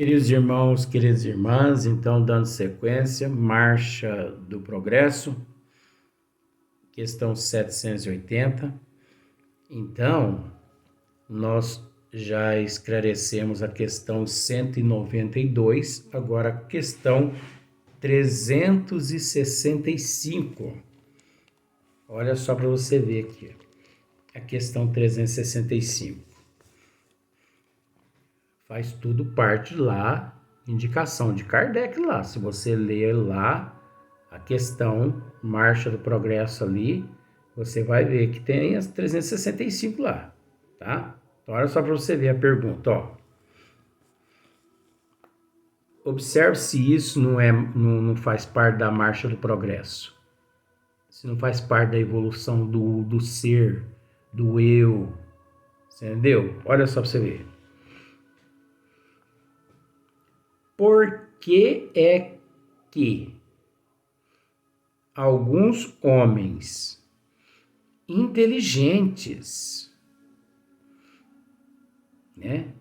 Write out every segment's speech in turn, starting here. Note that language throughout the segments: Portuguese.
Queridos irmãos, queridas irmãs, então dando sequência, Marcha do Progresso, questão 780. Então, nós já esclarecemos a questão 192, agora a questão 365. Olha só para você ver aqui, a questão 365. Faz tudo parte lá, indicação de Kardec lá. Se você ler lá a questão Marcha do Progresso ali, você vai ver que tem as 365 lá, tá? Então, olha só para você ver a pergunta, ó. Observe se isso não faz parte da Marcha do Progresso. Se não faz parte da evolução do ser, do eu. Entendeu? Olha só para você ver. Por que é que alguns homens inteligentes, né?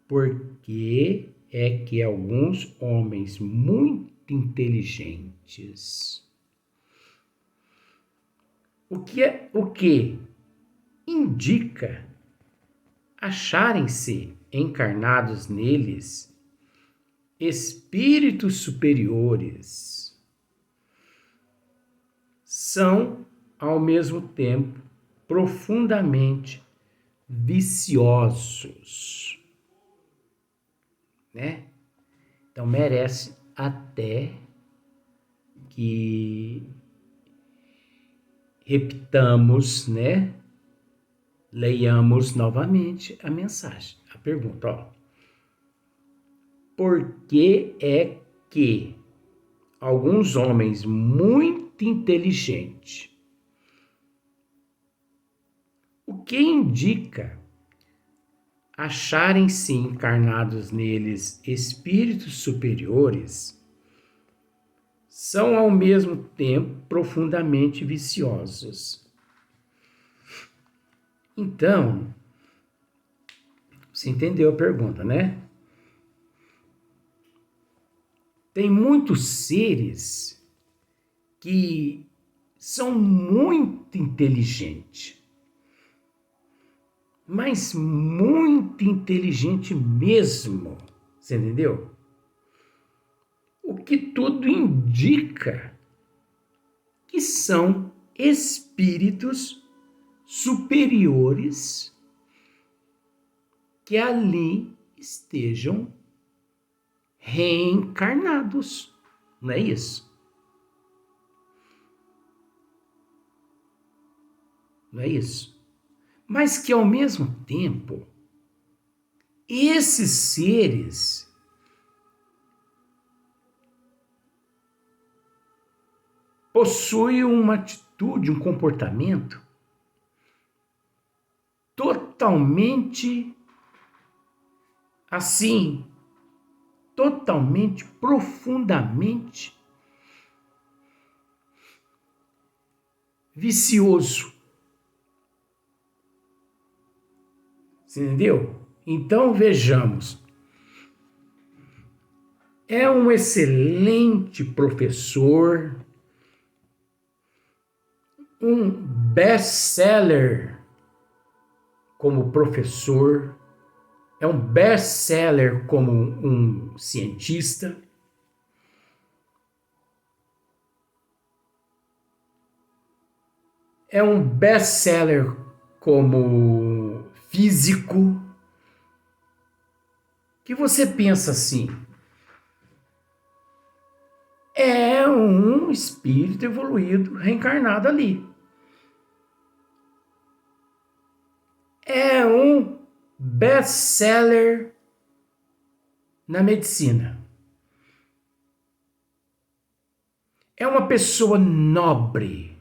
Por que é que alguns homens muito inteligentes, o que indica acharem-se encarnados neles espíritos superiores, são, ao mesmo tempo, profundamente viciosos, né? Então merece até que repitamos, né? Leiamos novamente a mensagem, a pergunta, ó. Por que é que alguns homens muito inteligentes, o que indica acharem-se encarnados neles espíritos superiores, são ao mesmo tempo profundamente viciosos? Então, você entendeu a pergunta, né? Tem muitos seres que são muito inteligentes, mas muito inteligente mesmo, você entendeu? O que tudo indica que são espíritos superiores que ali estejam reencarnados, não é isso? Não é isso? Mas que ao mesmo tempo, esses seres possuem uma atitude, um comportamento totalmente assim, totalmente, profundamente vicioso. Você entendeu? Então vejamos. É um excelente professor, um best-seller como professor, é um best-seller como um cientista, é um best-seller como físico, que você pensa assim, é um espírito evoluído, reencarnado ali. É um best-seller na medicina. É uma pessoa nobre,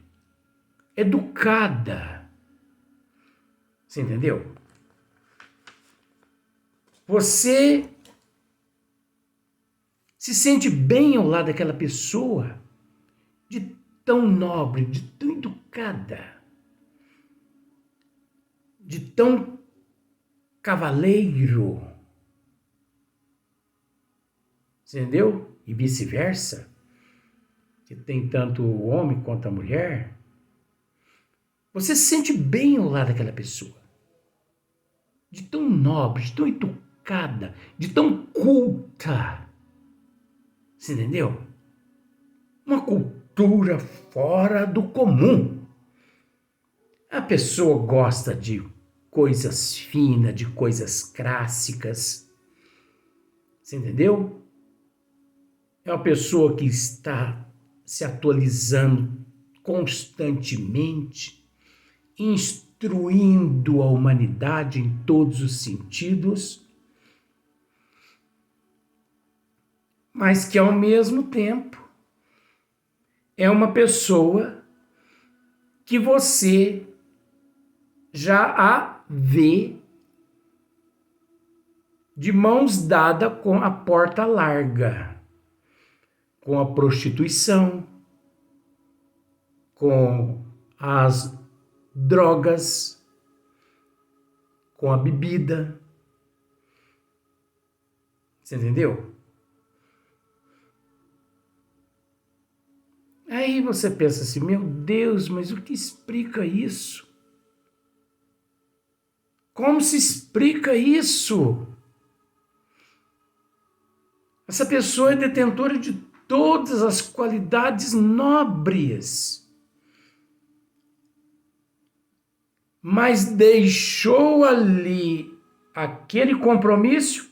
educada. Você entendeu? Você se sente bem ao lado daquela pessoa, de tão nobre, de tão educada, de tão cavaleiro. Entendeu? E vice-versa. Que tem tanto o homem quanto a mulher. Você se sente bem ao lado daquela pessoa. De tão nobre, de tão educada, de tão culta. Você entendeu? Uma cultura fora do comum. A pessoa gosta de coisas finas, de coisas clássicas. Você entendeu? É uma pessoa que está se atualizando constantemente, instruindo a humanidade em todos os sentidos, mas que ao mesmo tempo é uma pessoa que você já a vê de mãos dadas com a porta larga, com a prostituição, com as drogas, com a bebida. Você entendeu? Aí você pensa assim, meu Deus, mas o que explica isso? Como se explica isso? Essa pessoa é detentora de todas as qualidades nobres, mas deixou ali aquele compromisso,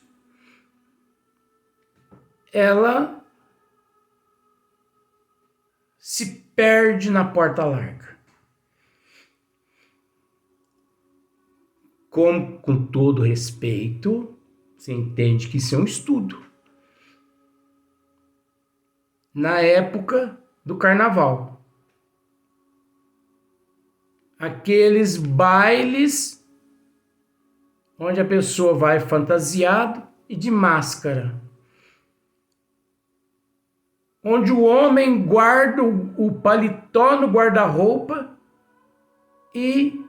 ela se perde na porta larga. Com todo respeito, você entende que isso é um estudo. Na época do carnaval, aqueles bailes onde a pessoa vai fantasiado e de máscara, onde o homem guarda o paletó no guarda-roupa e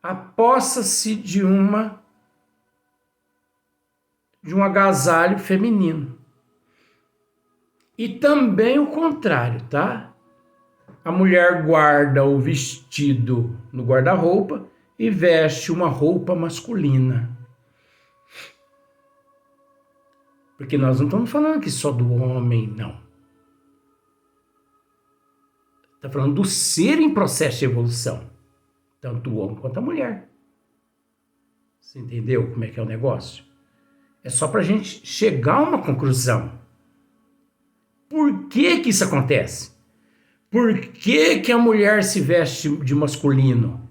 apossa-se de um agasalho feminino. E também o contrário, tá? A mulher guarda o vestido no guarda-roupa e veste uma roupa masculina. Porque nós não estamos falando aqui só do homem, não. Está falando do ser em processo de evolução. Tanto o homem quanto a mulher. Você entendeu como é que é o negócio? É só para a gente chegar a uma conclusão. Por que que isso acontece? Por que que a mulher se veste de masculino?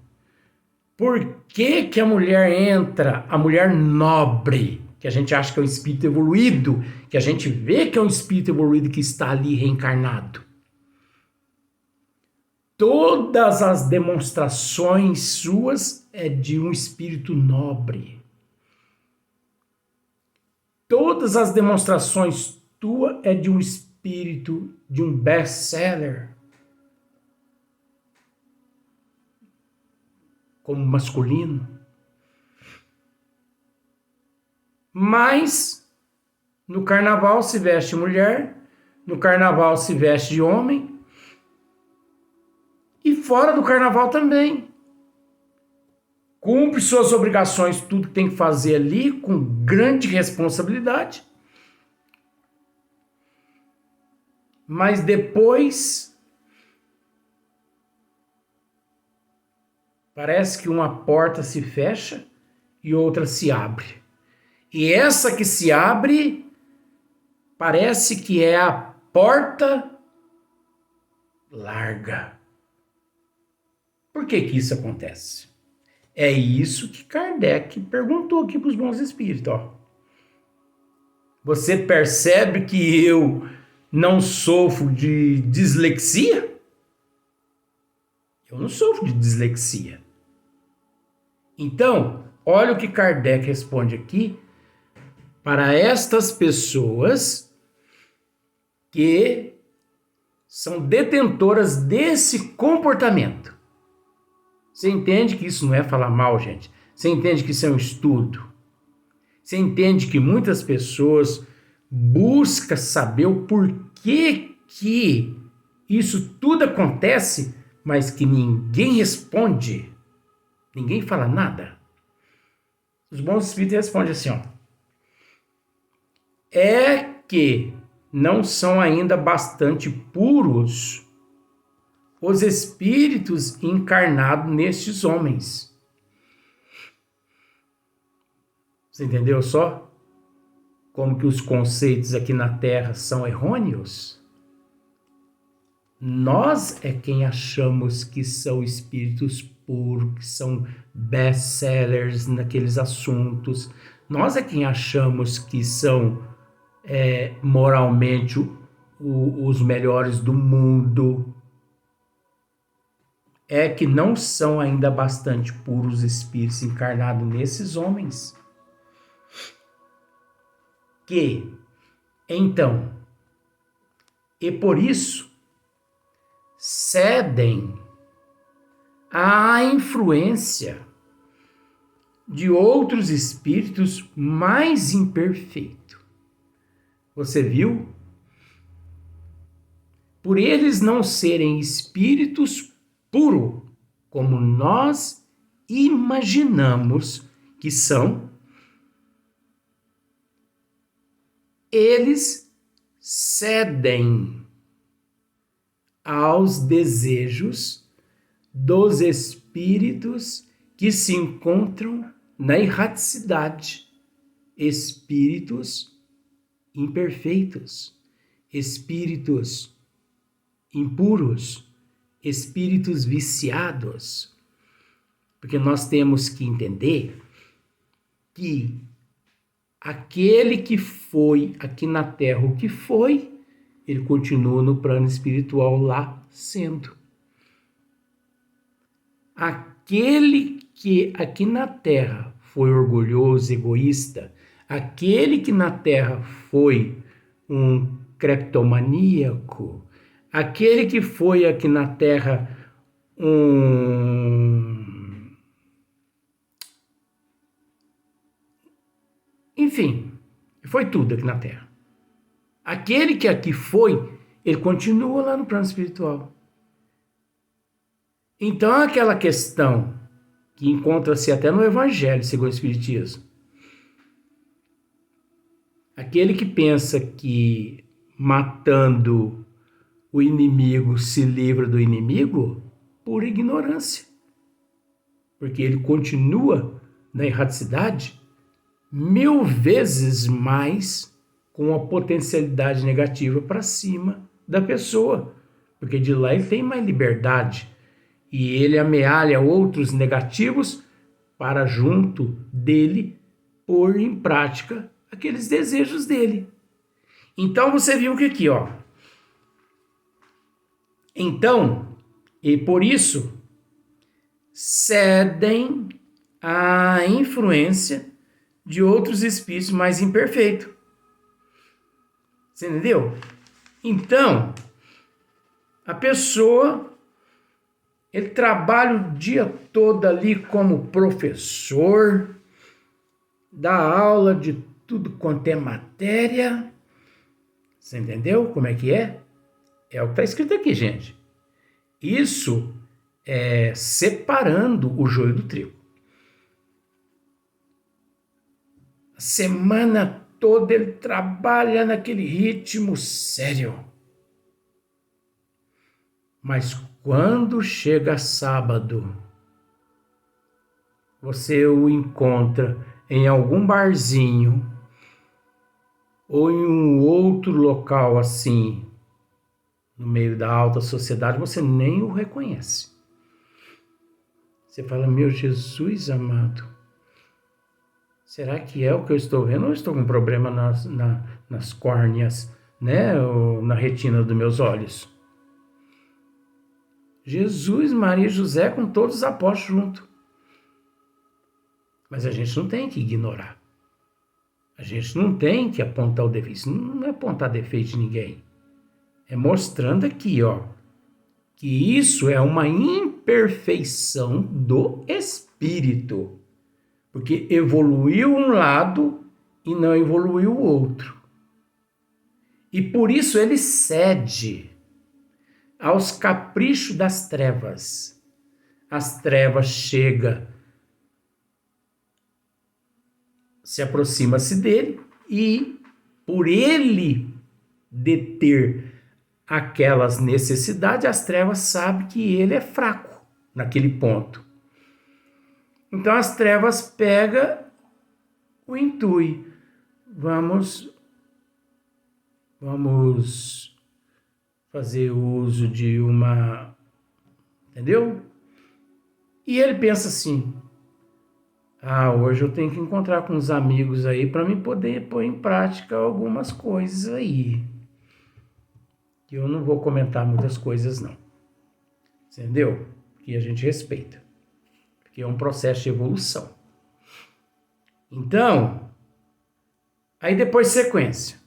Por que que a mulher entra, a mulher nobre, que a gente acha que é um espírito evoluído, que a gente vê que é um espírito evoluído que está ali reencarnado? Todas as demonstrações suas é de um espírito nobre. Todas as demonstrações tuas é de um espírito, de um best-seller. Como masculino. Mas no carnaval se veste mulher, no carnaval se veste de homem, e fora do carnaval também. Cumpre suas obrigações, tudo que tem que fazer ali, com grande responsabilidade. Mas depois, parece que uma porta se fecha e outra se abre. E essa que se abre, parece que é a porta larga. Por que que isso acontece? É isso que Kardec perguntou aqui para os bons espíritos. Ó. Você percebe que eu não sofro de dislexia? Eu não sofro de dislexia. Então, olha o que Kardec responde aqui para estas pessoas que são detentoras desse comportamento. Você entende que isso não é falar mal, gente? Você entende que isso é um estudo? Você entende que muitas pessoas busca saber o porquê que isso tudo acontece, mas que ninguém responde, ninguém fala nada. Os bons espíritos respondem assim, ó: é que não são ainda bastante puros os espíritos encarnados nestes homens. Você entendeu só como que os conceitos aqui na Terra são errôneos? Nós é quem achamos que são espíritos puros, que são best-sellers naqueles assuntos. Nós é quem achamos que são moralmente os melhores do mundo. É que não são ainda bastante puros espíritos encarnados nesses homens. Que, então, e por isso, cedem à influência de outros espíritos mais imperfeitos. Você viu? Por eles não serem espíritos puros, como nós imaginamos que são, eles cedem aos desejos dos espíritos que se encontram na erraticidade, espíritos imperfeitos, espíritos impuros, espíritos viciados. Porque nós temos que entender que aquele que foi aqui na Terra o que foi, ele continua no plano espiritual lá sendo. Aquele que aqui na Terra foi orgulhoso, egoísta, aquele que na Terra foi um cleptomaníaco, aquele que foi aqui na Terra enfim, foi tudo aqui na Terra. Aquele que aqui foi, ele continua lá no plano espiritual. Então, aquela questão que encontra-se até no Evangelho, segundo o Espiritismo, aquele que pensa que matando o inimigo se livra do inimigo, por ignorância. Porque ele continua na erraticidade 1000 vezes mais com a potencialidade negativa para cima da pessoa. Porque de lá ele tem mais liberdade. E ele amealha outros negativos para junto dele pôr em prática aqueles desejos dele. Então você viu que aqui, ó. Então, e por isso, cedem à influência de outros espíritos mais imperfeitos. Você entendeu? Então, a pessoa, ele trabalha o dia todo ali como professor, dá aula de tudo quanto é matéria. Você entendeu como é que é? É o que está escrito aqui, gente. Isso é separando o joio do trigo. A semana toda ele trabalha naquele ritmo sério. Mas quando chega sábado, você o encontra em algum barzinho ou em um outro local assim, no meio da alta sociedade, você nem o reconhece. Você fala, meu Jesus amado, será que é o que eu estou vendo ou eu estou com problema nas córneas, né? Ou na retina dos meus olhos? Jesus, Maria e José com todos os apóstolos juntos. Mas a gente não tem que ignorar. A gente não tem que apontar o defeito. Isso não é apontar defeito de ninguém. É mostrando aqui, ó, que isso é uma imperfeição do espírito. Porque evoluiu um lado e não evoluiu o outro. E por isso ele cede aos caprichos das trevas. As trevas chegam, se aproxima-se dele e por ele deter aquelas necessidades, as trevas sabem que ele é fraco naquele ponto. Então as trevas pegam o intui. Vamos fazer uso de uma... Entendeu? E ele pensa assim, hoje eu tenho que encontrar com os amigos aí para me poder pôr em prática algumas coisas aí. Que eu não vou comentar muitas coisas não. Entendeu? Que a gente respeita. Porque é um processo de evolução. Então, aí depois sequência.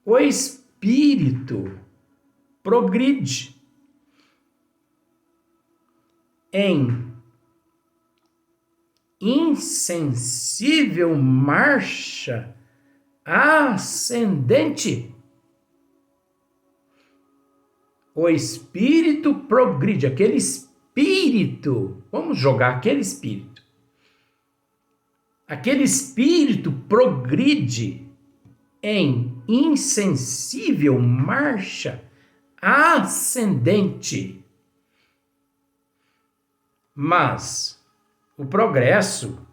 O espírito progride em insensível marcha ascendente. O espírito progride, aquele espírito, vamos jogar aquele espírito. Aquele espírito progride em insensível marcha ascendente. Mas o progresso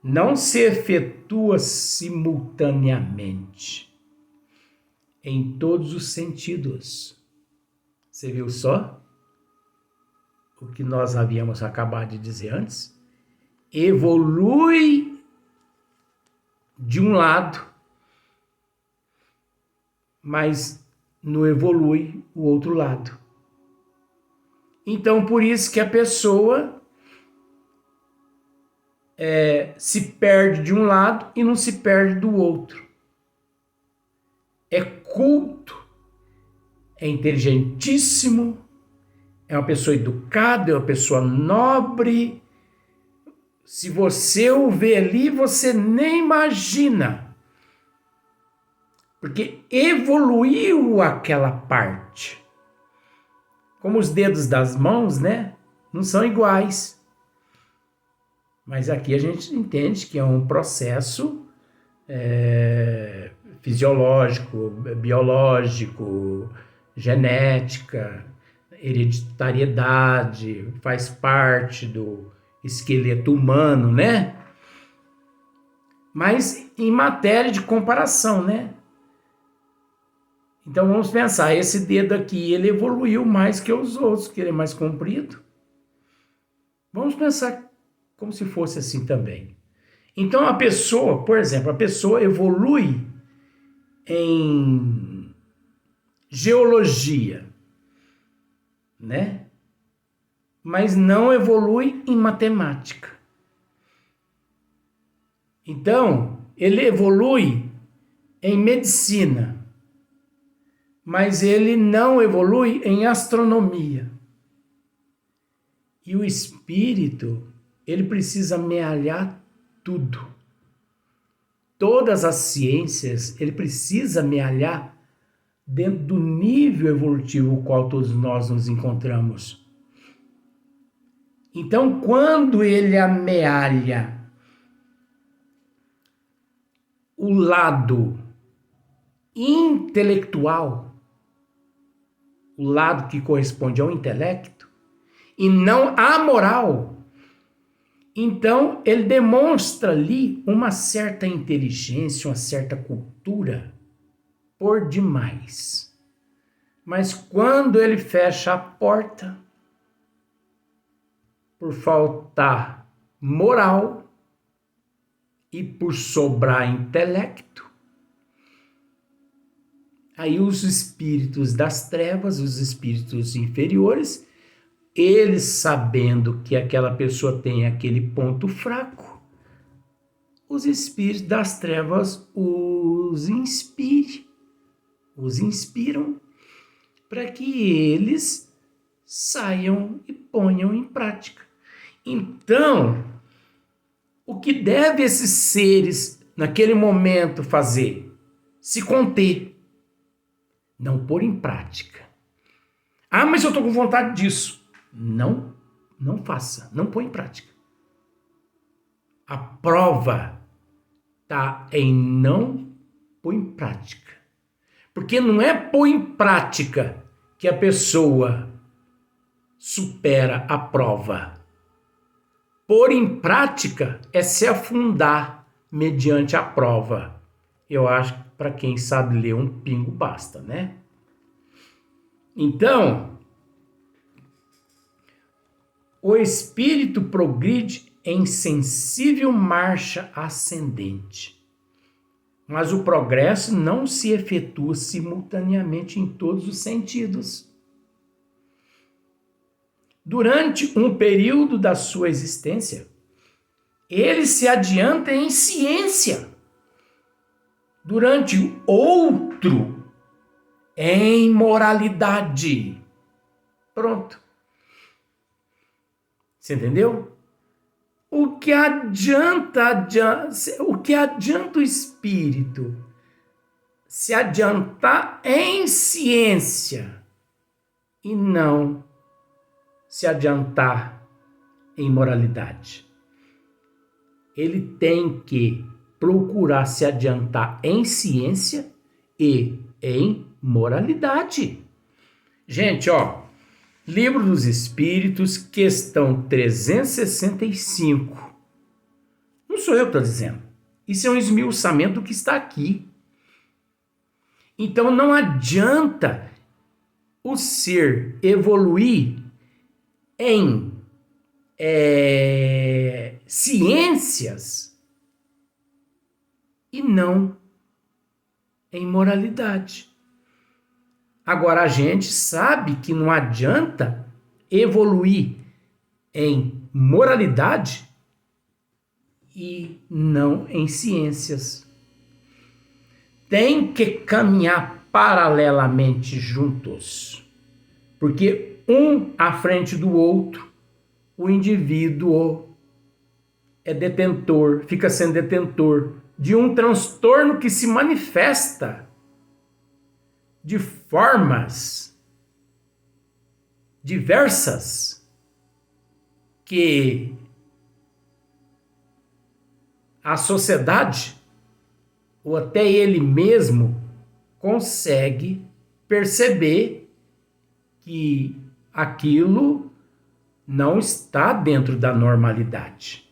não se efetua simultaneamente em todos os sentidos. Você viu só o que nós havíamos acabado de dizer antes? Evolui de um lado, mas não evolui o outro lado. Então, por isso que a pessoa se perde de um lado e não se perde do outro. É culto, é inteligentíssimo, é uma pessoa educada, é uma pessoa nobre. Se você o vê ali, você nem imagina. Porque evoluiu aquela parte. Como os dedos das mãos, né? Não são iguais. Mas aqui a gente entende que é um processo fisiológico, biológico, genética, hereditariedade, faz parte do esqueleto humano, né? Mas em matéria de comparação, né? Então vamos pensar, esse dedo aqui, ele evoluiu mais que os outros, que ele é mais comprido. Vamos pensar como se fosse assim também. Então a pessoa, por exemplo, a pessoa evolui em geologia, né? Mas não evolui em matemática. Então, ele evolui em medicina, mas ele não evolui em astronomia. E o espírito, ele precisa amealhar tudo. Todas as ciências, ele precisa amealhar dentro do nível evolutivo no qual todos nós nos encontramos. Então, quando ele amealha o lado intelectual, o lado que corresponde ao intelecto, e não à moral, então ele demonstra ali uma certa inteligência, uma certa cultura por demais. Mas quando ele fecha a porta, por faltar moral e por sobrar intelecto, aí os espíritos das trevas, os espíritos inferiores, eles sabendo que aquela pessoa tem aquele ponto fraco, os espíritos das trevas os inspiram para que eles saiam e ponham em prática. Então, o que deve esses seres naquele momento fazer? Se conter. Não pôr em prática. Ah, mas eu estou com vontade disso. Não faça, não põe em prática. A prova está em não pôr em prática. Porque não é pôr em prática que a pessoa supera a prova. Pôr em prática é se afundar mediante a prova. Eu acho que para quem sabe ler um pingo basta, né? Então, o espírito progride em sensível marcha ascendente. Mas o progresso não se efetua simultaneamente em todos os sentidos. Durante um período da sua existência, ele se adianta em ciência. Durante outro, em moralidade. Pronto. Você entendeu? O que adianta o espírito se adiantar em ciência e não se adiantar em moralidade? Ele tem que procurar se adiantar em ciência e em moralidade. Gente, Livro dos Espíritos, questão 365. Não sou eu que estou dizendo. Isso é um esmiuçamento do que está aqui. Então não adianta o ser evoluir em ciências e não em moralidade. Agora, a gente sabe que não adianta evoluir em moralidade e não em ciências. Tem que caminhar paralelamente juntos. Porque um à frente do outro, o indivíduo é detentor, fica sendo detentor de um transtorno que se manifesta de formas diversas que a sociedade ou até ele mesmo consegue perceber que aquilo não está dentro da normalidade.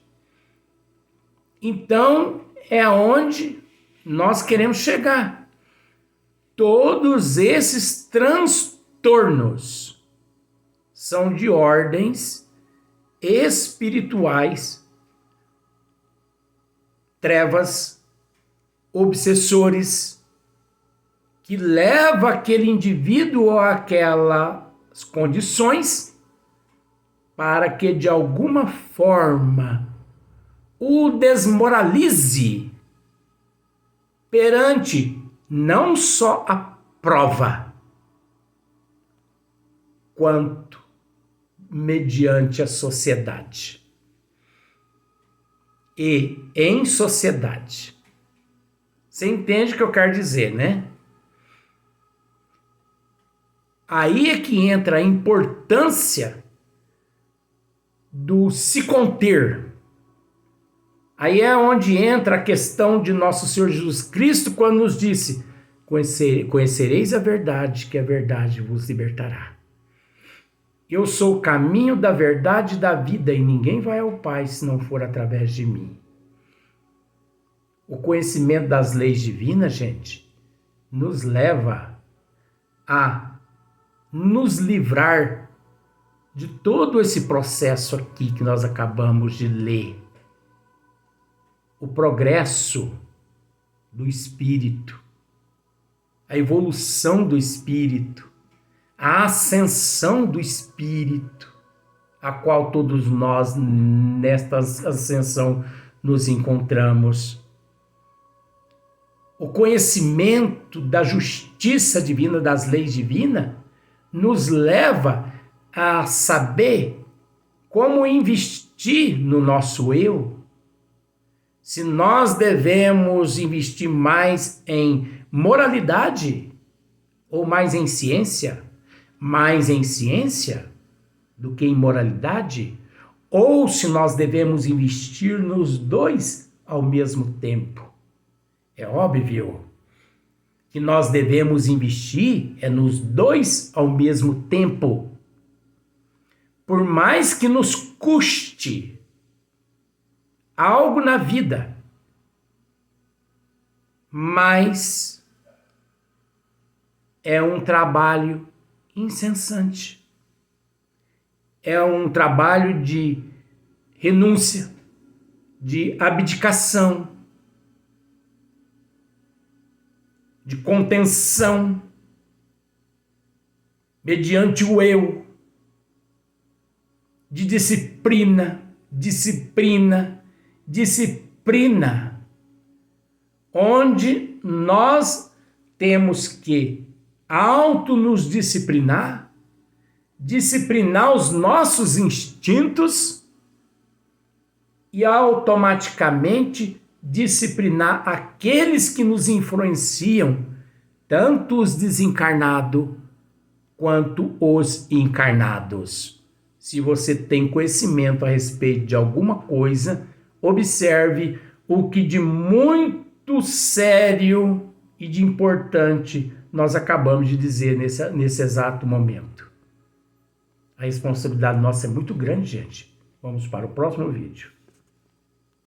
Então, é aonde nós queremos chegar. Todos esses transtornos são de ordens espirituais, trevas, obsessores, que leva aquele indivíduo àquelas condições para que de alguma forma o desmoralize perante não só a prova, quanto mediante a sociedade. E em sociedade. Você entende o que eu quero dizer, né? Aí é que entra a importância do se conter. Aí é onde entra a questão de nosso Senhor Jesus Cristo, quando nos disse: conhecereis a verdade, que a verdade vos libertará. Eu sou o caminho da verdade e da vida, e ninguém vai ao Pai se não for através de mim. O conhecimento das leis divinas, gente, nos leva a nos livrar de todo esse processo aqui que nós acabamos de ler. O progresso do espírito, a evolução do espírito, a ascensão do espírito, a qual todos nós nesta ascensão nos encontramos. O conhecimento da justiça divina, das leis divinas, nos leva a saber como investir no nosso eu. Se nós devemos investir mais em moralidade ou mais em ciência? Mais em ciência do que em moralidade? Ou se nós devemos investir nos dois ao mesmo tempo? É óbvio que nós devemos investir nos dois ao mesmo tempo. Por mais que nos custe algo na vida, mas é um trabalho incessante. É um trabalho de renúncia, de abdicação, de contenção, mediante o eu, de disciplina, onde nós temos que nos disciplinar os nossos instintos e automaticamente disciplinar aqueles que nos influenciam, tanto os desencarnados quanto os encarnados. Se você tem conhecimento a respeito de alguma coisa, observe o que de muito sério e de importante nós acabamos de dizer nesse exato momento. A responsabilidade nossa é muito grande, gente. Vamos para o próximo vídeo.